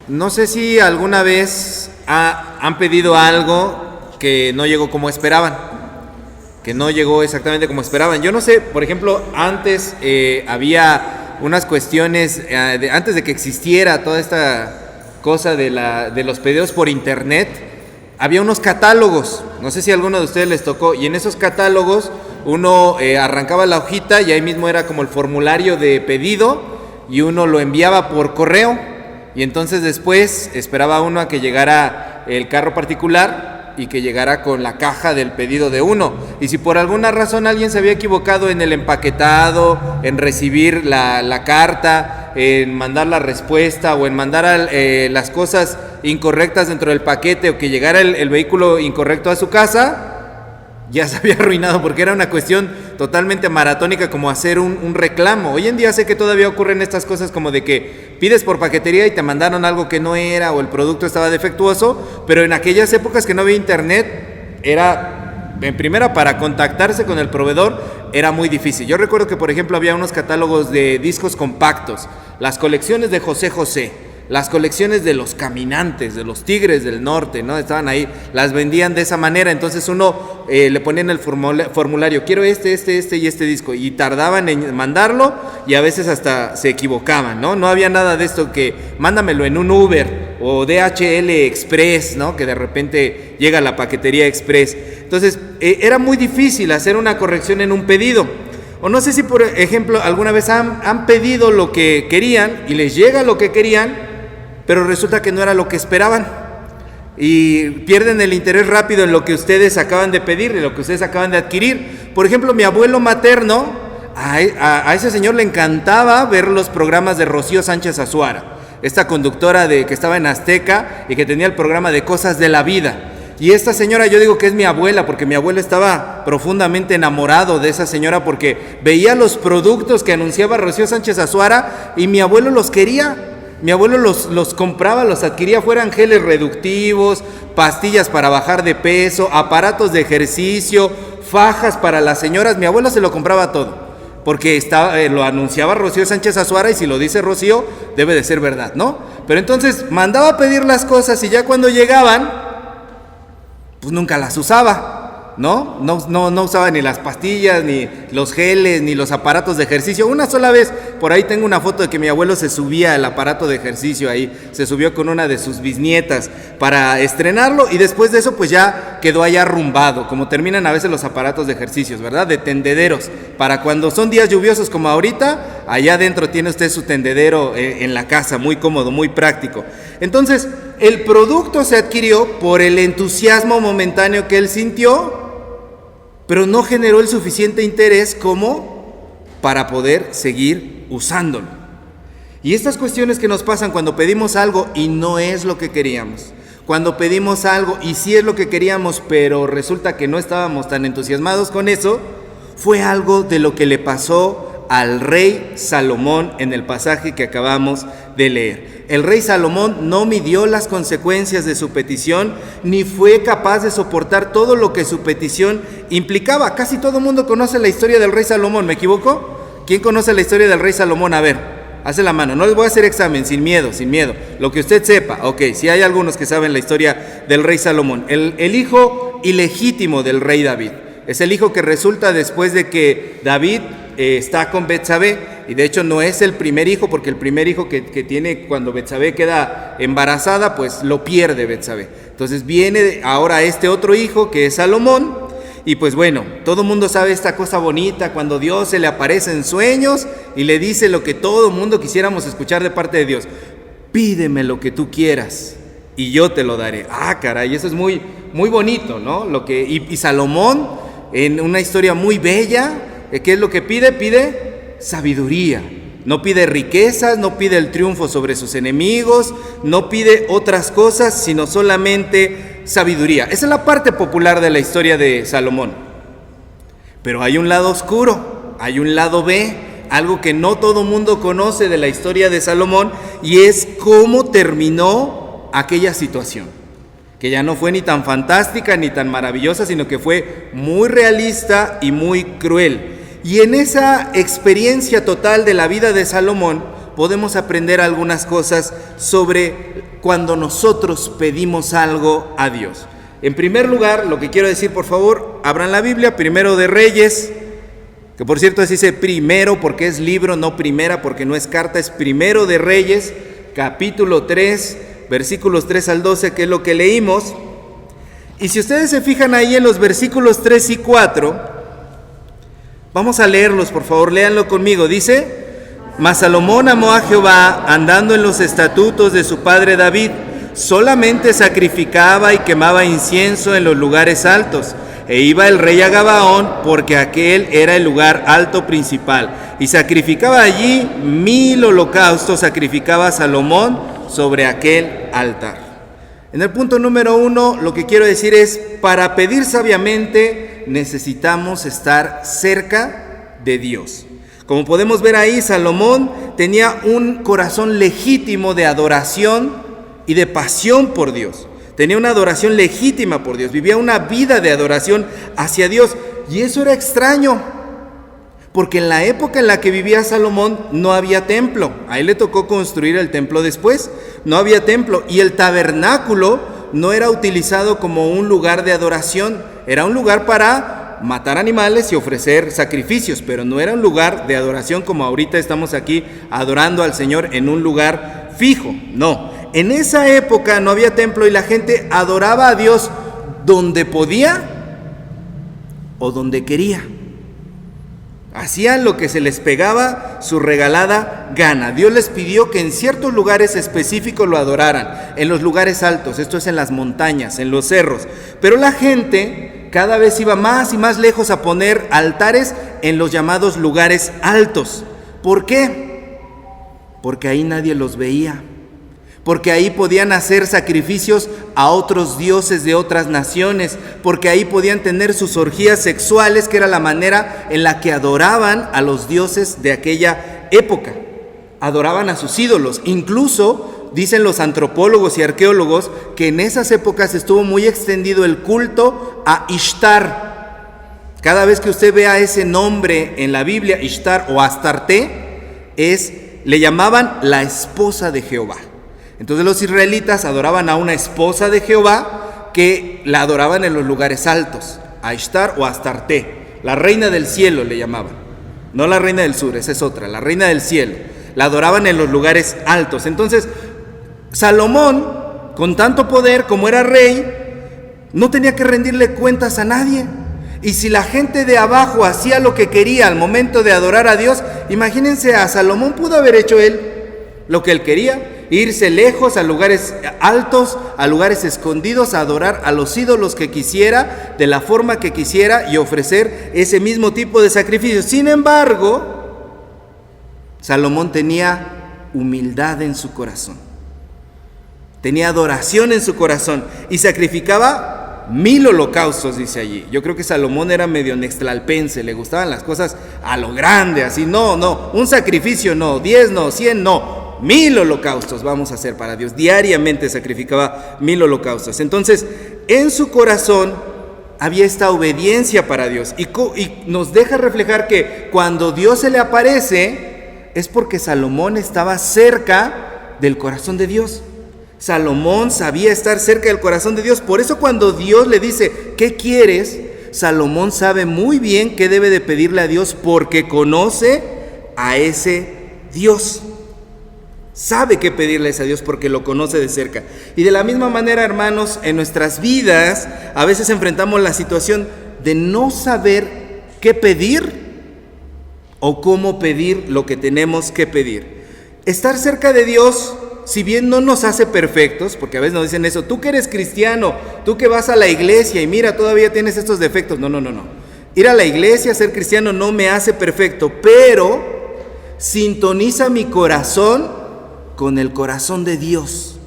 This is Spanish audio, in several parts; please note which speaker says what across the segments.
Speaker 1: No sé si alguna vez han pedido algo que no llegó como esperaban, que no llegó exactamente como esperaban. Yo no sé, por ejemplo, antes había unas cuestiones, antes de que existiera toda esta cosa de los pedidos por internet, había unos catálogos, no sé si a alguno de ustedes les tocó, y en esos catálogos uno arrancaba la hojita y ahí mismo era como el formulario de pedido y uno lo enviaba por correo y entonces después esperaba uno a que llegara el carro particular y que llegara con la caja del pedido de uno. Y si por alguna razón alguien se había equivocado en el empaquetado, en recibir la carta, en mandar la respuesta o en mandar las cosas incorrectas dentro del paquete o que llegara el vehículo incorrecto a su casa, ya se había arruinado porque era una cuestión totalmente maratónica como hacer un reclamo. Hoy en día sé que todavía ocurren estas cosas como de que pides por paquetería y te mandaron algo que no era o el producto estaba defectuoso, pero en aquellas épocas que no había internet era, en primera, para contactarse con el proveedor era muy difícil. Yo recuerdo que por ejemplo había unos catálogos de discos compactos, las colecciones de José José, las colecciones de los Caminantes, de los Tigres del Norte, ¿no? Estaban ahí, las vendían de esa manera, entonces uno le ponía en el formulario, quiero este y este disco, y tardaban en mandarlo y a veces hasta se equivocaban, ¿no? No había nada de esto que mándamelo en un Uber o DHL Express, ¿no? Que de repente llega la paquetería Express. Entonces era muy difícil hacer una corrección en un pedido. O no sé si por ejemplo alguna vez han pedido lo que querían y les llega lo que querían, pero resulta que no era lo que esperaban y pierden el interés rápido en lo que ustedes acaban de pedir, en lo que ustedes acaban de adquirir. Por ejemplo, mi abuelo materno, a ese señor le encantaba ver los programas de Rocío Sánchez Azuara, esta conductora que estaba en Azteca y que tenía el programa de Cosas de la Vida. Y esta señora, yo digo que es mi abuela, porque mi abuelo estaba profundamente enamorado de esa señora porque veía los productos que anunciaba Rocío Sánchez Azuara y mi abuelo los quería. Mi abuelo los compraba, los adquiría, fueran geles reductivos, pastillas para bajar de peso, aparatos de ejercicio, fajas para las señoras. Mi abuelo se lo compraba todo, porque lo anunciaba Rocío Sánchez Azuara y si lo dice Rocío, debe de ser verdad, ¿no? Pero entonces mandaba a pedir las cosas y ya cuando llegaban, pues nunca las usaba. ¿No? No usaba ni las pastillas, ni los geles, ni los aparatos de ejercicio. Una sola vez, por ahí tengo una foto de que mi abuelo se subía al aparato de ejercicio ahí, se subió con una de sus bisnietas para estrenarlo y después de eso pues ya quedó allá arrumbado, como terminan a veces los aparatos de ejercicios, ¿verdad? De tendederos, para cuando son días lluviosos como ahorita, allá adentro tiene usted su tendedero en la casa, muy cómodo, muy práctico. Entonces, el producto se adquirió por el entusiasmo momentáneo que él sintió, pero no generó el suficiente interés como para poder seguir usándolo. Y estas cuestiones que nos pasan cuando pedimos algo y no es lo que queríamos, cuando pedimos algo y sí es lo que queríamos, pero resulta que no estábamos tan entusiasmados con eso, fue algo de lo que le pasó al rey Salomón en el pasaje que acabamos de leer. El rey Salomón no midió las consecuencias de su petición, ni fue capaz de soportar todo lo que su petición implicaba. Casi todo el mundo conoce la historia del rey Salomón, ¿me equivoco? ¿Quién conoce la historia del rey Salomón? A ver, hace la mano, no les voy a hacer examen, sin miedo, lo que usted sepa. Ok, si hay algunos que saben la historia del rey Salomón. El hijo ilegítimo del rey David, es el hijo que resulta después de que David está con Betsabé, y de hecho no es el primer hijo, porque el primer hijo que tiene cuando Betsabé queda embarazada, pues lo pierde Betsabé. Entonces viene ahora este otro hijo que es Salomón, y pues bueno, todo el mundo sabe esta cosa bonita cuando Dios se le aparece en sueños y le dice lo que todo el mundo quisiéramos escuchar de parte de Dios: pídeme lo que tú quieras y yo te lo daré. Ah, caray, eso es muy, muy bonito, ¿no? Y Salomón, en una historia muy bella, ¿qué es lo que pide? Pide sabiduría. No pide riquezas, no pide el triunfo sobre sus enemigos, no pide otras cosas, sino solamente sabiduría. Esa es la parte popular de la historia de Salomón. Pero hay un lado oscuro, hay un lado B, algo que no todo mundo conoce de la historia de Salomón, y es cómo terminó aquella situación, que ya no fue ni tan fantástica ni tan maravillosa, sino que fue muy realista y muy cruel. Y en esa experiencia total de la vida de Salomón podemos aprender algunas cosas sobre cuando nosotros pedimos algo a Dios. En primer lugar, lo que quiero decir, por favor, abran la Biblia, Primero de Reyes, que por cierto se dice primero porque es libro, no primera porque no es carta, es Primero de Reyes, capítulo 3, versículos 3 al 12, que es lo que leímos. Y si ustedes se fijan ahí en los versículos 3 y 4, vamos a leerlos, por favor, léanlo conmigo. Dice: Mas Salomón amó a Jehová, andando en los estatutos de su padre David. Solamente sacrificaba y quemaba incienso en los lugares altos. E iba el rey a Gabaón, porque aquel era el lugar alto principal. Y sacrificaba allí 1000 holocaustos, sacrificaba Salomón sobre aquel altar. En el punto número 1, lo que quiero decir es, para pedir sabiamente necesitamos estar cerca de Dios. Como podemos ver ahí, Salomón tenía un corazón legítimo de adoración y de pasión por Dios. Tenía una adoración legítima por Dios, vivía una vida de adoración hacia Dios. Y eso era extraño, porque en la época en la que vivía Salomón no había templo. A él le tocó construir el templo después, no había templo. Y el tabernáculo no era utilizado como un lugar de adoración, era un lugar para matar animales y ofrecer sacrificios, pero no era un lugar de adoración como ahorita estamos aquí adorando al Señor en un lugar fijo. No, en esa época no había templo y la gente adoraba a Dios donde podía o donde quería. Hacían lo que se les pegaba su regalada gana. Dios les pidió que en ciertos lugares específicos lo adoraran, en los lugares altos, esto es en las montañas, en los cerros. Pero la gente cada vez iba más y más lejos a poner altares en los llamados lugares altos. ¿Por qué? Porque ahí nadie los veía. Porque ahí podían hacer sacrificios a otros dioses de otras naciones, porque ahí podían tener sus orgías sexuales, que era la manera en la que adoraban a los dioses de aquella época. Adoraban a sus ídolos. Incluso dicen los antropólogos y arqueólogos que en esas épocas estuvo muy extendido el culto a Ishtar. Cada vez que usted vea ese nombre en la Biblia, Ishtar o Astarte, le llamaban la esposa de Jehová. Entonces los israelitas adoraban a una esposa de Jehová que la adoraban en los lugares altos, a Ishtar o Astarte, la reina del cielo le llamaban, no la reina del sur, esa es otra, la reina del cielo, la adoraban en los lugares altos. Entonces Salomón, con tanto poder como era rey, no tenía que rendirle cuentas a nadie. Y si la gente de abajo hacía lo que quería al momento de adorar a Dios, imagínense, a Salomón pudo haber hecho él lo que él quería, irse lejos a lugares altos, a lugares escondidos, a adorar a los ídolos que quisiera, de la forma que quisiera y ofrecer ese mismo tipo de sacrificios. Sin embargo, Salomón tenía humildad en su corazón, tenía adoración en su corazón y sacrificaba 1000 holocaustos, dice allí. Yo creo que Salomón era medio nextlalpense, le gustaban las cosas a lo grande, así, no, un sacrificio no, 10 no, 100 no, 1000 holocaustos vamos a hacer para Dios. Diariamente sacrificaba 1000 holocaustos. Entonces, en su corazón había esta obediencia para Dios. Y nos deja reflejar que cuando Dios se le aparece, es porque Salomón estaba cerca del corazón de Dios. Salomón sabía estar cerca del corazón de Dios. Por eso cuando Dios le dice, ¿qué quieres?, Salomón sabe muy bien qué debe de pedirle a Dios, porque conoce a ese Dios. Sabe qué pedirle a Dios porque lo conoce de cerca. Y de la misma manera, hermanos, en nuestras vidas a veces enfrentamos la situación de no saber qué pedir o cómo pedir lo que tenemos que pedir. Estar cerca de Dios, si bien no nos hace perfectos, porque a veces nos dicen eso, tú que eres cristiano, tú que vas a la iglesia y mira, todavía tienes estos defectos. No. Ir a la iglesia, ser cristiano no me hace perfecto, pero sintoniza mi corazón con el corazón de Dios.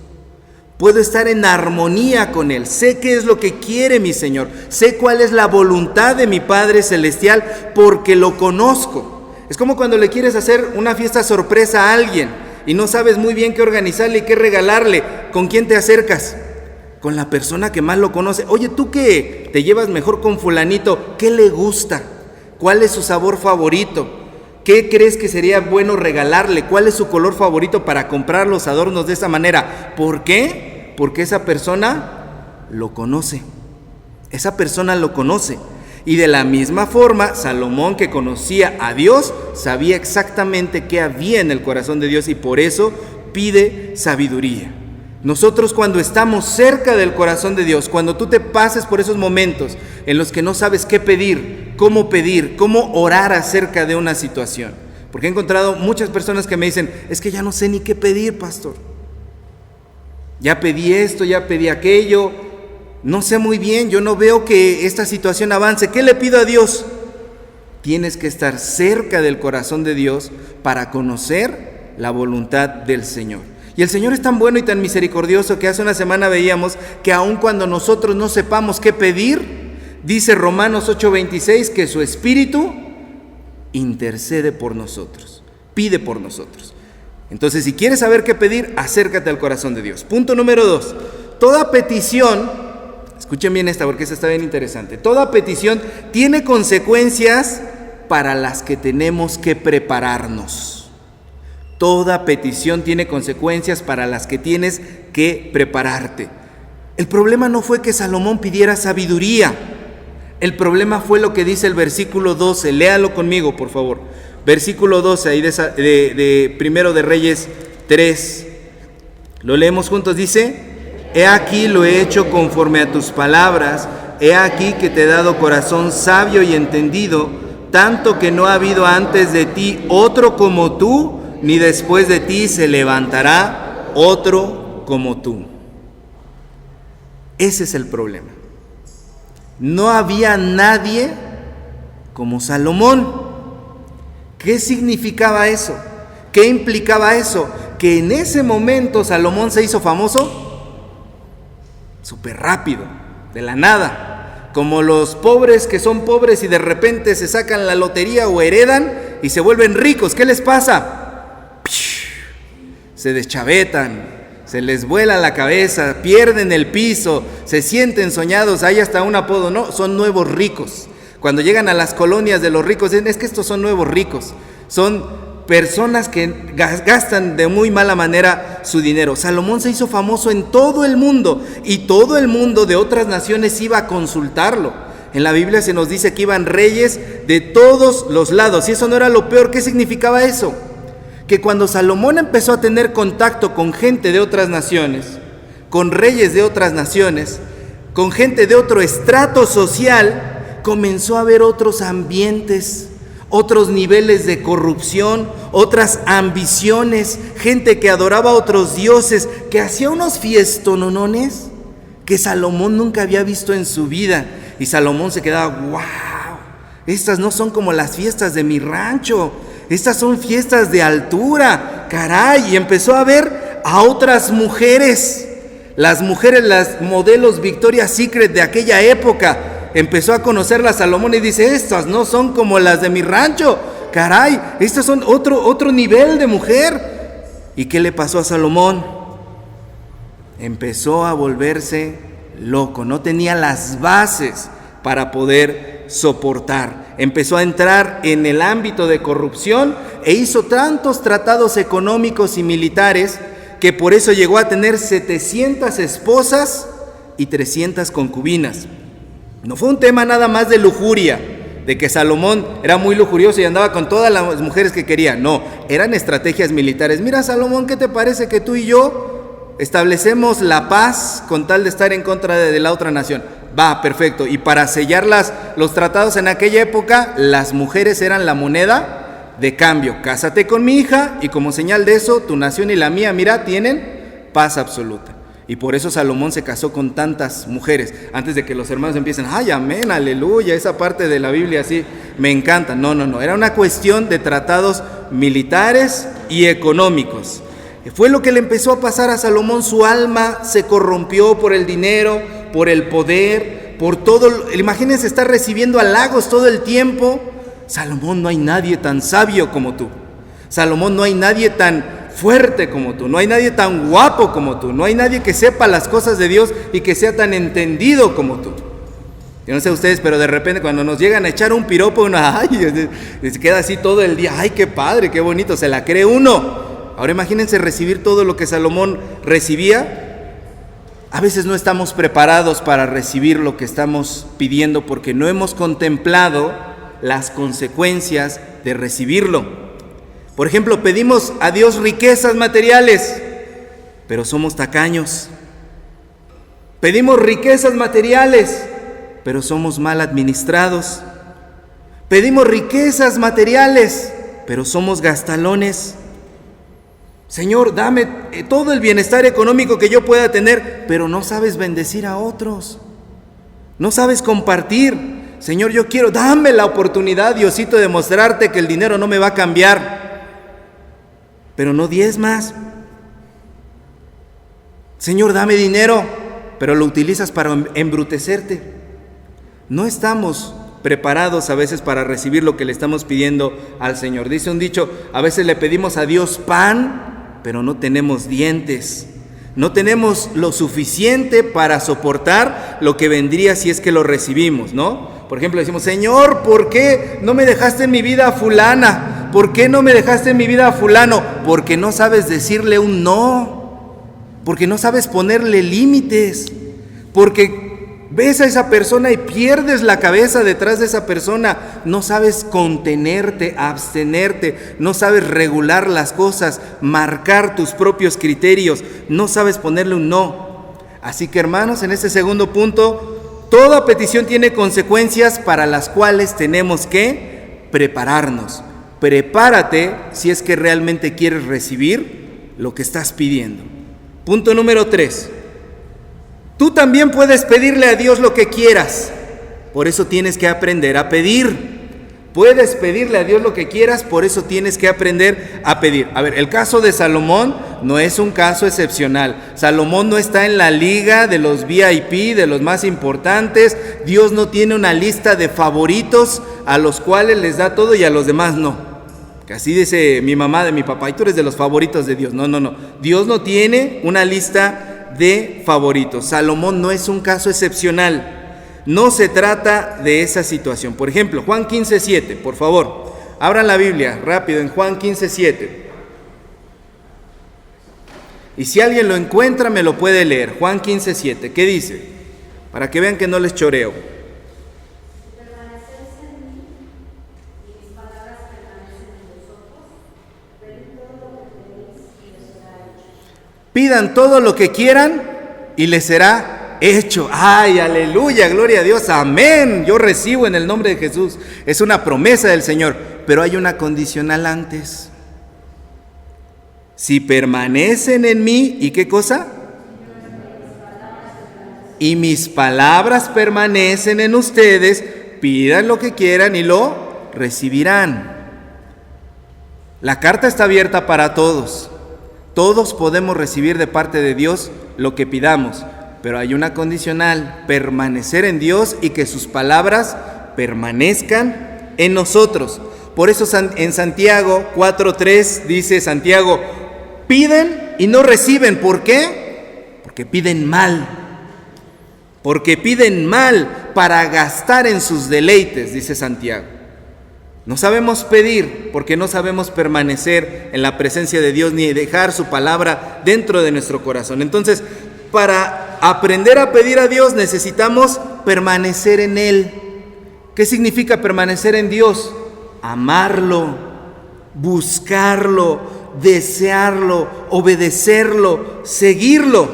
Speaker 1: Puedo estar en armonía con Él. Sé qué es lo que quiere mi Señor. Sé cuál es la voluntad de mi Padre Celestial porque lo conozco. Es como cuando le quieres hacer una fiesta sorpresa a alguien y no sabes muy bien qué organizarle y qué regalarle. ¿Con quién te acercas? Con la persona que más lo conoce. Oye, tú que te llevas mejor con fulanito, ¿qué le gusta? ¿Cuál es su sabor favorito? ¿Qué crees que sería bueno regalarle? ¿Cuál es su color favorito para comprar los adornos de esa manera? ¿Por qué? Porque esa persona lo conoce. Esa persona lo conoce. Y de la misma forma, Salomón, que conocía a Dios, sabía exactamente qué había en el corazón de Dios y por eso pide sabiduría. Nosotros, cuando estamos cerca del corazón de Dios, cuando tú te pases por esos momentos en los que no sabes qué pedir, cómo orar acerca de una situación. Porque he encontrado muchas personas que me dicen, es que ya no sé ni qué pedir, pastor. Ya pedí esto, ya pedí aquello, no sé muy bien, yo no veo que esta situación avance. ¿Qué le pido a Dios? Tienes que estar cerca del corazón de Dios para conocer la voluntad del Señor. Y el Señor es tan bueno y tan misericordioso que hace una semana veíamos que aun cuando nosotros no sepamos qué pedir, dice Romanos 8:26 que su Espíritu intercede por nosotros, pide por nosotros. Entonces, si quieres saber qué pedir, acércate al corazón de Dios. Punto número 2. Toda petición, escuchen bien esta porque esta está bien interesante. Toda petición tiene consecuencias para las que tenemos que prepararnos. Toda petición tiene consecuencias para las que tienes que prepararte. El problema no fue que Salomón pidiera sabiduría. El problema fue lo que dice el versículo 12. Léalo conmigo, por favor. Versículo 12, ahí de Primero de Reyes 3. Lo leemos juntos. Dice: He aquí lo he hecho conforme a tus palabras. He aquí que te he dado corazón sabio y entendido, tanto que no ha habido antes de ti otro como tú, ni después de ti se levantará otro como tú. Ese es el problema. No había nadie como Salomón. ¿Qué significaba eso? ¿Qué implicaba eso? Que en ese momento Salomón se hizo famoso súper rápido, de la nada. Como los pobres que son pobres y de repente se sacan la lotería o heredan y se vuelven ricos. ¿Qué les pasa? Se deschavetan, se les vuela la cabeza, pierden el piso, se sienten soñados, hay hasta un apodo, ¿no? Son nuevos ricos. Cuando llegan a las colonias de los ricos, es que estos son nuevos ricos. Son personas que gastan de muy mala manera su dinero. Salomón se hizo famoso en todo el mundo y todo el mundo de otras naciones iba a consultarlo. En la Biblia se nos dice que iban reyes de todos los lados. Y eso no era lo peor. ¿Qué significaba eso? Que cuando Salomón empezó a tener contacto con gente de otras naciones, con reyes de otras naciones, con gente de otro estrato social, comenzó a ver otros ambientes, otros niveles de corrupción, otras ambiciones, gente que adoraba a otros dioses, que hacía unos fiestonones que Salomón nunca había visto en su vida. Y Salomón se quedaba, wow, estas no son como las fiestas de mi rancho. Estas son fiestas de altura, caray. Y empezó a ver a otras mujeres, las modelos Victoria's Secret de aquella época. Empezó a conocerlas Salomón y dice, estas no son como las de mi rancho, caray, estas son otro nivel de mujer. ¿Y qué le pasó a Salomón? Empezó a volverse loco, no tenía las bases para poder soportar. Empezó a entrar en el ámbito de corrupción e hizo tantos tratados económicos y militares que por eso llegó a tener 700 esposas y 300 concubinas. No fue un tema nada más de lujuria, de que Salomón era muy lujurioso y andaba con todas las mujeres que quería. No, eran estrategias militares. Mira, Salomón, ¿qué te parece que tú y yo establecemos la paz con tal de estar en contra de la otra nación? Va, perfecto. Y para sellar los tratados en aquella época, las mujeres eran la moneda de cambio. Cásate con mi hija y como señal de eso, tu nación y la mía, mira, tienen paz absoluta. Y por eso Salomón se casó con tantas mujeres. Antes de que los hermanos empiecen, ay, amén, aleluya, esa parte de la Biblia así, me encanta. No, era una cuestión de tratados militares y económicos. Fue lo que le empezó a pasar a Salomón. Su alma se corrompió por el dinero, por el poder, por todo. Imagínense estar recibiendo halagos todo el tiempo. Salomón, no hay nadie tan sabio como tú. Salomón, no hay nadie tan fuerte como tú, no hay nadie tan guapo como tú, no hay nadie que sepa las cosas de Dios y que sea tan entendido como tú. Yo no sé ustedes, pero de repente cuando nos llegan a echar un piropo, uno, ay, se queda así todo el día, ay, qué padre, qué bonito, se la cree uno. Ahora imagínense recibir todo lo que Salomón recibía. A veces no estamos preparados para recibir lo que estamos pidiendo porque no hemos contemplado las consecuencias de recibirlo. Por ejemplo, pedimos a Dios riquezas materiales, pero somos tacaños. Pedimos riquezas materiales, pero somos mal administrados. Pedimos riquezas materiales, pero somos gastalones. Señor, dame todo el bienestar económico que yo pueda tener, pero no sabes bendecir a otros. No sabes compartir. Señor, yo quiero, dame la oportunidad, Diosito, de mostrarte que el dinero no me va a cambiar, pero no diezmas. Señor, dame dinero, pero lo utilizas para embrutecerte. No estamos preparados a veces para recibir lo que le estamos pidiendo al Señor. Dice un dicho, a veces le pedimos a Dios pan, pero no tenemos dientes. No tenemos lo suficiente para soportar lo que vendría si es que lo recibimos, ¿no? Por ejemplo, decimos, Señor, ¿por qué no me dejaste en mi vida a fulana? ¿Por qué no me dejaste en mi vida a fulano? Porque no sabes decirle un no. Porque no sabes ponerle límites. Porque ves a esa persona y pierdes la cabeza detrás de esa persona. No sabes contenerte, abstenerte, no sabes regular las cosas, marcar tus propios criterios, no sabes ponerle un no. Así que, hermanos, en este segundo punto, toda petición tiene consecuencias para las cuales tenemos que prepararnos. Prepárate si es que realmente quieres recibir lo que estás pidiendo. Punto número 3. Tú también puedes pedirle a Dios lo que quieras, por eso tienes que aprender a pedir. Puedes pedirle a Dios lo que quieras, por eso tienes que aprender a pedir. A ver, el caso de Salomón no es un caso excepcional. Salomón no está en la liga de los VIP, de los más importantes. Dios no tiene una lista de favoritos a los cuales les da todo y a los demás no. Que así dice mi mamá de mi papá, y tú eres de los favoritos de Dios. No. Dios no tiene una lista de favoritos. Salomón no es un caso excepcional. No se trata de esa situación. Por ejemplo, Juan 15:7, por favor. Abran la Biblia rápido en Juan 15:7. Y si alguien lo encuentra, me lo puede leer. Juan 15:7. ¿Qué dice? Para que vean que no les choreo. Pidan todo lo que quieran y les será hecho. ¡Ay, aleluya! Gloria a Dios. ¡Amén! Yo recibo en el nombre de Jesús. Es una promesa del Señor. Pero hay una condicional antes. Si permanecen en mí, ¿y qué cosa? Y mis palabras permanecen en ustedes, pidan lo que quieran y lo recibirán. La carta está abierta para todos. Todos podemos recibir de parte de Dios lo que pidamos, pero hay una condicional: permanecer en Dios y que sus palabras permanezcan en nosotros. Por eso en Santiago 4:3 dice Santiago, piden y no reciben. ¿Por qué? Porque piden mal. Porque piden mal para gastar en sus deleites, dice Santiago. No sabemos pedir porque no sabemos permanecer en la presencia de Dios ni dejar su palabra dentro de nuestro corazón. Entonces, para aprender a pedir a Dios necesitamos permanecer en Él. ¿Qué significa permanecer en Dios? Amarlo, buscarlo, desearlo, obedecerlo, seguirlo,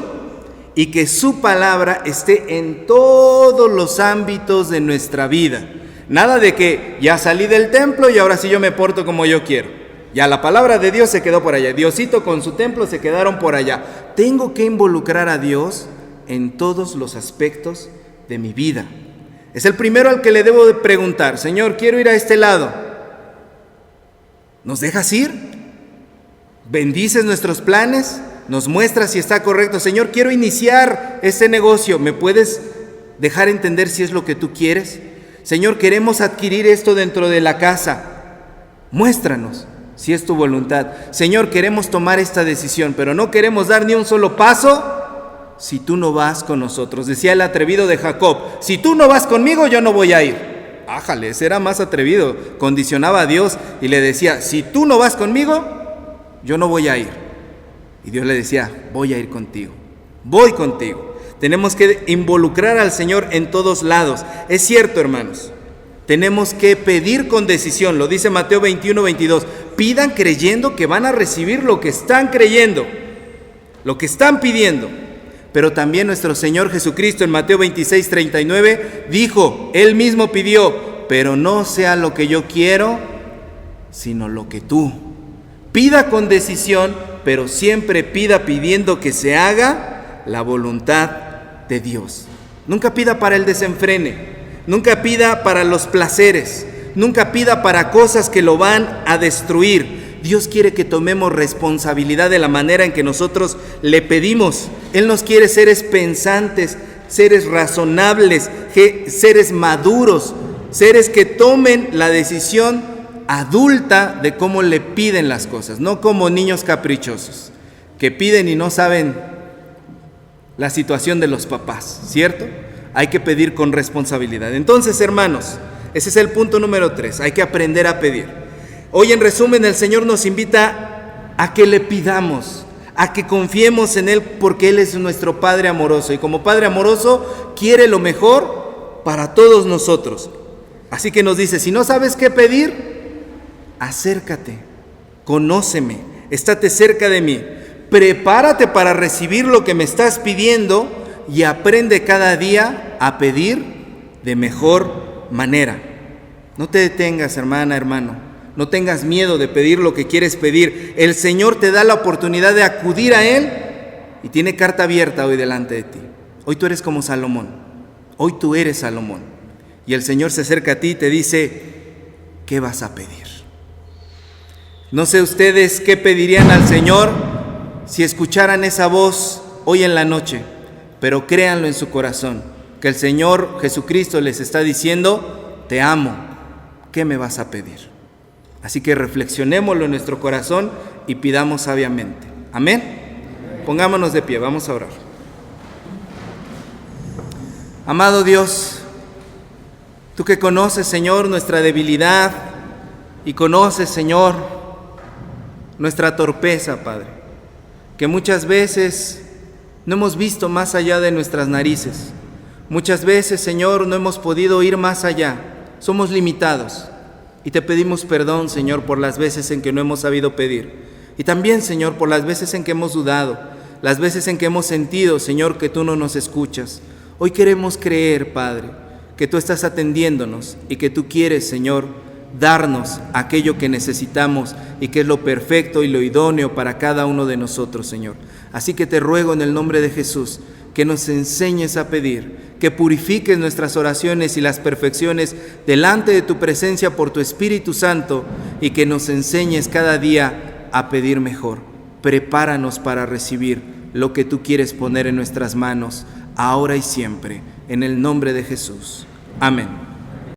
Speaker 1: y que su palabra esté en todos los ámbitos de nuestra vida. Nada de que ya salí del templo y ahora sí yo me porto como yo quiero. Ya la palabra de Dios se quedó por allá. Diosito con su templo se quedaron por allá. Tengo que involucrar a Dios en todos los aspectos de mi vida. Es el primero al que le debo de preguntar: Señor, quiero ir a este lado. ¿Nos dejas ir? ¿Bendices nuestros planes? ¿Nos muestras si está correcto? Señor, quiero iniciar este negocio. ¿Me puedes dejar entender si es lo que tú quieres? Señor, queremos adquirir esto dentro de la casa. Muéstranos si es tu voluntad. Señor, queremos tomar esta decisión, pero no queremos dar ni un solo paso
Speaker 2: si tú no vas con nosotros. Decía el atrevido de Jacob, si tú no vas conmigo, yo no voy a ir. Ájale, ese era más atrevido, condicionaba a Dios y le decía, si tú no vas conmigo, yo no voy a ir. Y Dios le decía, voy a ir contigo, voy contigo. Tenemos que involucrar al Señor en todos lados. Es cierto, hermanos, tenemos que pedir con decisión, lo dice Mateo 21:22, pidan creyendo que van a recibir lo que están creyendo, lo que están pidiendo. Pero también nuestro Señor Jesucristo en Mateo 26:39 dijo, Él mismo pidió, pero no sea lo que yo quiero, sino lo que tú. Pida con decisión, pero siempre pida pidiendo que se haga la voluntad de Dios. Nunca pida para el desenfrene, nunca pida para los placeres, nunca pida para cosas que lo van a destruir. Dios quiere que tomemos responsabilidad de la manera en que nosotros le pedimos. Él nos quiere seres pensantes, seres razonables, seres maduros, seres que tomen la decisión adulta de cómo le piden las cosas, no como niños caprichosos, que piden y no saben la situación de los papás, ¿cierto? Hay que pedir con responsabilidad. Entonces, hermanos, ese es el punto número 3, hay que aprender a pedir. Hoy, en resumen, el Señor nos invita a que le pidamos, a que confiemos en Él, porque Él es nuestro Padre amoroso, y como Padre amoroso quiere lo mejor para todos nosotros. Así que nos dice, si no sabes qué pedir, acércate, conóceme, estate cerca de mí, prepárate para recibir lo que me estás pidiendo y aprende cada día a pedir de mejor manera. No te detengas, hermana, hermano, no tengas miedo de pedir lo que quieres pedir. El Señor te da la oportunidad de acudir a Él y tiene carta abierta hoy delante de ti. Hoy tú eres como Salomón, hoy tú eres Salomón, y el Señor se acerca a ti y te dice, ¿qué vas a pedir? No sé ustedes qué pedirían al Señor si escucharan esa voz hoy en la noche, pero créanlo en su corazón, que el Señor Jesucristo les está diciendo, te amo, ¿qué me vas a pedir? Así que reflexionémoslo en nuestro corazón y pidamos sabiamente. Amén. Pongámonos de pie, vamos a orar. Amado Dios, tú que conoces, Señor, nuestra debilidad y conoces, Señor, nuestra torpeza, Padre, que muchas veces no hemos visto más allá de nuestras narices. Muchas veces, Señor, no hemos podido ir más allá. Somos limitados y te pedimos perdón, Señor, por las veces en que no hemos sabido pedir. Y también, Señor, por las veces en que hemos dudado, las veces en que hemos sentido, Señor, que tú no nos escuchas. Hoy queremos creer, Padre, que tú estás atendiéndonos y que tú quieres, Señor, darnos aquello que necesitamos y que es lo perfecto y lo idóneo para cada uno de nosotros, Señor. Así que te ruego en el nombre de Jesús que nos enseñes a pedir, que purifiques nuestras oraciones y las perfecciones delante de tu presencia por tu Espíritu Santo y que nos enseñes cada día a pedir mejor. Prepáranos para recibir lo que tú quieres poner en nuestras manos, ahora y siempre, en el nombre de Jesús. Amén.